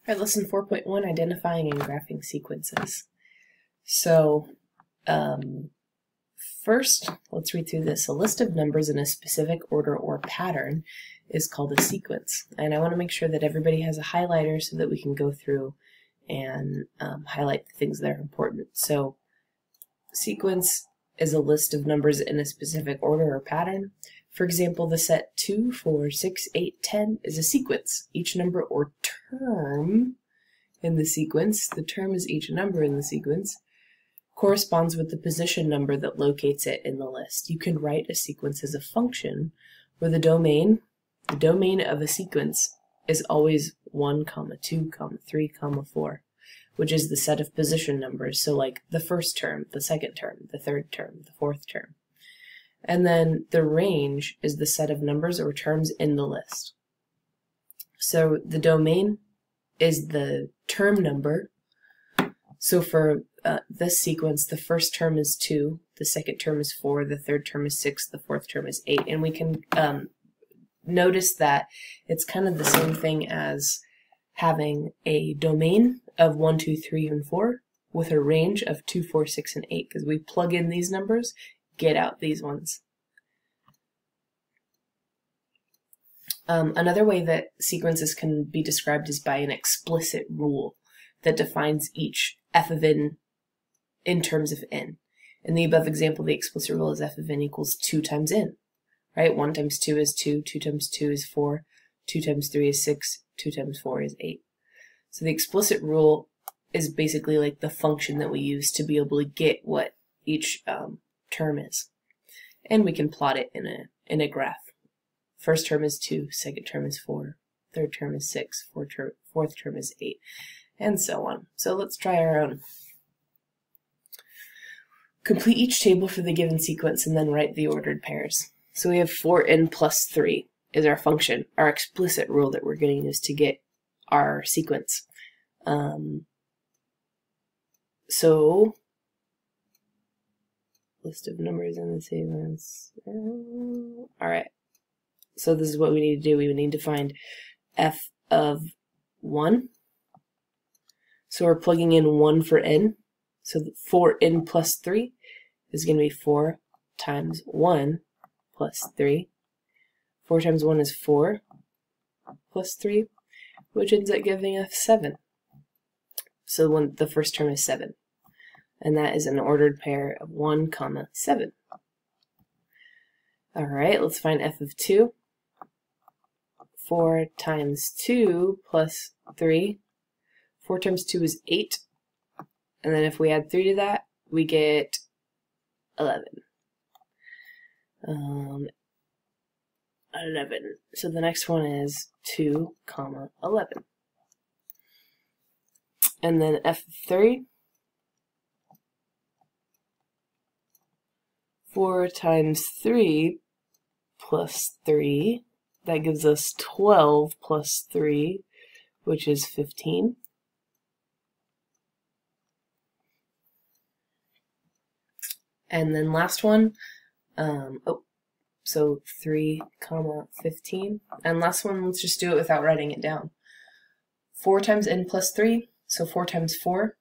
All right, lesson 4.1, identifying and graphing sequences. So, first, let's read through this. A list of numbers in a specific order or pattern is called a sequence. And I want to make sure that everybody has a highlighter so that we can go through and highlight the things that are important. So, sequence is a list of numbers in a specific order or pattern. For example, the set 2, 4, 6, 8, 10 is a sequence. Each number or term in the sequence, the term is each number in the sequence, corresponds with the position number that locates it in the list. You can write a sequence as a function where the domain of a sequence is always 1, 2, 3, 4, which is the set of position numbers. So like the first term, the second term, the third term, the fourth term. And then the range is the set of numbers or terms in the list. So the domain is the term number. So for this sequence, the first term is 2, the second term is 4, the third term is 6, the fourth term is 8. And we can notice that it's kind of the same thing as having a domain of 1, 2, 3, and 4 with a range of 2, 4, 6, and 8, because we plug in these numbers, get out these ones. Another way that sequences can be described is by an explicit rule that defines each f of n in terms of n. In the above example, the explicit rule is f of n equals 2 times n, right? 1 times 2 is 2, 2 times 2 is 4, 2 times 3 is 6, 2 times 4 is 8. So the explicit rule is basically like the function that we use to be able to get what each term is. And we can plot it in a graph. First term is 2, second term is 4, third term is 6, fourth term is 8, and so on. So let's try our own. Complete each table for the given sequence and then write the ordered pairs. So we have 4n plus 3 is our function, our explicit rule that we're going to use to get our sequence. So, list of numbers in the sequence. Alright, so this is what we need to do. We would need to find f of 1. So we're plugging in 1 for n. So 4n plus 3 is going to be 4 times 1 plus 3. 4 times 1 is 4 plus 3, which ends up giving us 7. So the first term is 7. And that is an ordered pair of 1, 7. Alright, let's find f of 2. 4 times 2 plus 3. 4 times 2 is 8. And then if we add 3 to that, we get 11. 11. So the next one is 2, 11. And then f of 3. 4 times 3 plus 3. That gives us 12 plus 3, which is 15. And then last one, so 3, 15. And last one, let's just do it without writing it down. 4 times n plus 3, so 4 times 4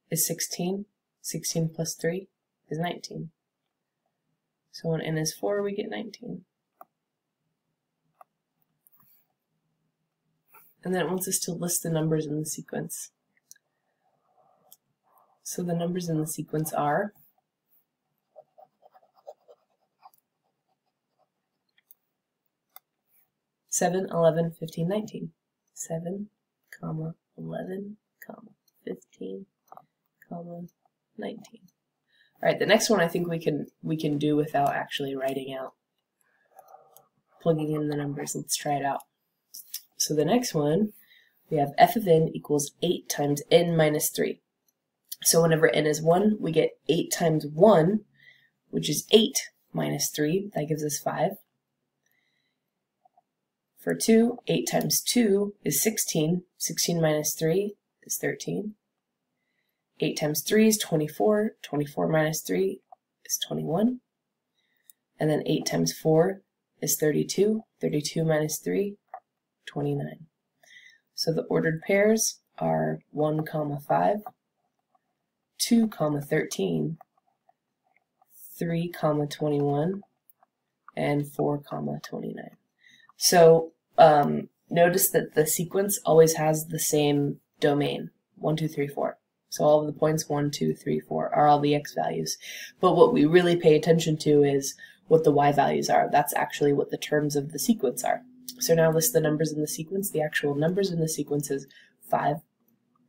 is 16. 16 plus 3 is 19. So when n is 4, we get 19. And then it wants us to list the numbers in the sequence. So the numbers in the sequence are 7, 11, 15, 19. 7, 11, 15, 19. Alright, the next one I think we can do without actually writing out, plugging in the numbers. Let's try it out. So the next one, we have f of n equals 8 times n minus 3. So whenever n is 1, we get 8 times 1, which is 8 minus 3. That gives us 5. For 2, 8 times 2 is 16. 16 minus 3 is 13. 8 times 3 is 24. 24 minus 3 is 21. And then 8 times 4 is 32. 32 minus 3, 29. So the ordered pairs are 1, 5, 2, 13, 3, 21, and 4, 29. So notice that the sequence always has the same domain, 1, 2, 3, 4. So all of the points 1, 2, 3, 4 are all the x values. But what we really pay attention to is what the y values are. That's actually what the terms of the sequence are. So now list the numbers in the sequence. The actual numbers in the sequence is 5,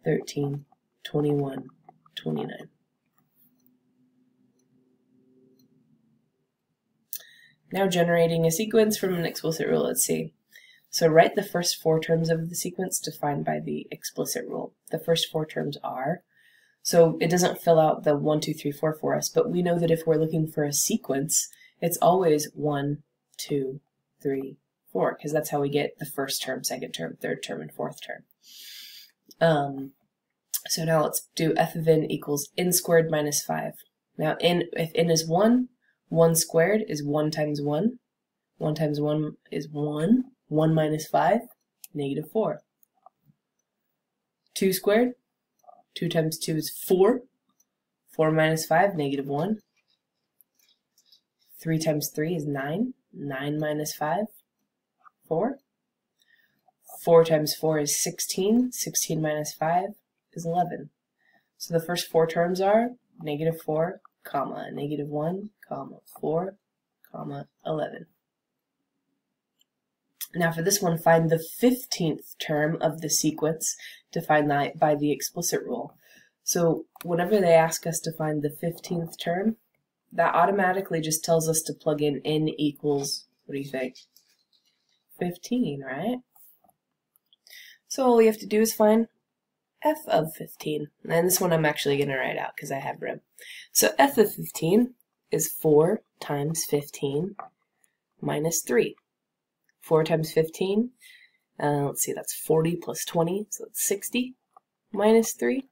13, 21, 29. Now generating a sequence from an explicit rule, let's see. So write the first 4 terms of the sequence defined by the explicit rule. The first 4 terms are, so it doesn't fill out the 1, 2, 3, 4 for us, but we know that if we're looking for a sequence, it's always 1, 2, 3, 4, because that's how we get the first term, second term, third term, and fourth term. So now let's do f of n equals n squared minus 5. Now if n is 1, 1 squared is 1 times 1. 1 times 1 is 1. 1 minus 5, negative 4. 2 squared, 2 times 2 is 4. 4 minus 5, negative 1. 3 times 3 is 9. 9 minus 5, 4. 4 times 4 is 16. 16 minus 5 is 11. So the first 4 terms are negative 4, comma, negative 1, comma, 4, comma, 11. Now for this one, find the 15th term of the sequence defined by the explicit rule. So whenever they ask us to find the 15th term, that automatically just tells us to plug in n equals, what do you think? 15, right? So all we have to do is find f of 15. And this one I'm actually going to write out because I have room. So f of 15 is 4 times 15 minus 3. 4 times 15, let's see, that's 40 plus 20, so that's 60 minus 3,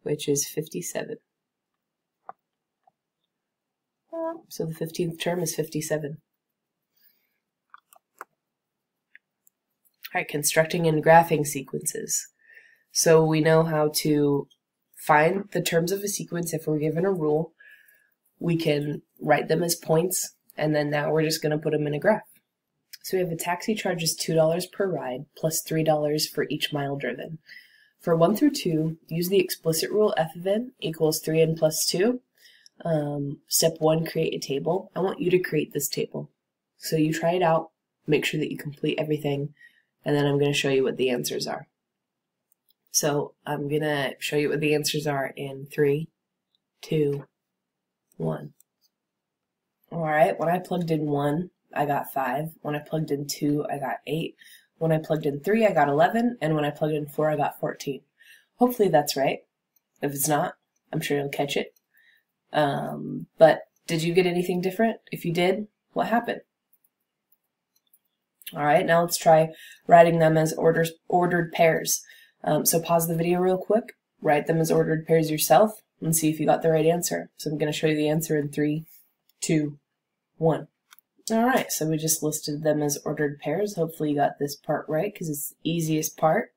which is 57. So the 15th term is 57. Alright, constructing and graphing sequences. So we know how to find the terms of a sequence if we're given a rule. We can write them as points, and then now we're just going to put them in a graph. So we have a taxi charges $2 per ride plus $3 for each mile driven. For 1 through 2, use the explicit rule f of n equals 3n plus 2. Step 1, create a table. I want you to create this table. So you try it out, make sure that you complete everything, and then I'm going to show you what the answers are. So I'm going to show you what the answers are in 3, 2, 1. Alright, when I plugged in 1, I got 5. When I plugged in 2, I got 8. When I plugged in 3, I got 11. And when I plugged in 4, I got 14. Hopefully that's right. If it's not, I'm sure you'll catch it. But did you get anything different? If you did, what happened? Alright, now let's try writing them as ordered pairs. So pause the video real quick, write them as ordered pairs yourself, and see if you got the right answer. So I'm going to show you the answer in 3, 2, 1. Alright, so we just listed them as ordered pairs. Hopefully you got this part right, because it's the easiest part.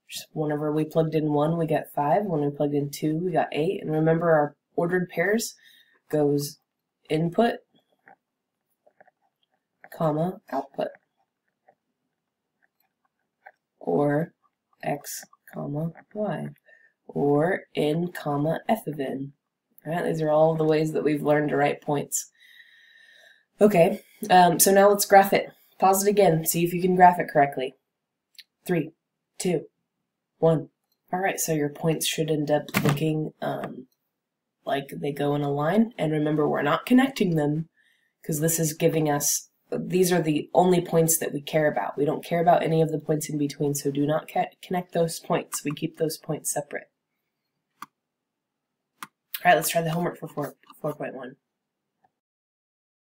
Just whenever we plugged in 1, we got 5. When we plugged in 2, we got 8. And remember, our ordered pairs goes input, comma, output. Or x, comma, y. Or n, comma, f of n. Alright, these are all the ways that we've learned to write points. Okay, so now let's graph it. Pause it again, see if you can graph it correctly. 3, 2, 1. Alright, so your points should end up looking like they go in a line. And remember, we're not connecting them because this is giving us, these are the only points that we care about. We don't care about any of the points in between, so do not connect those points. We keep those points separate. Alright, let's try the homework for 4.1.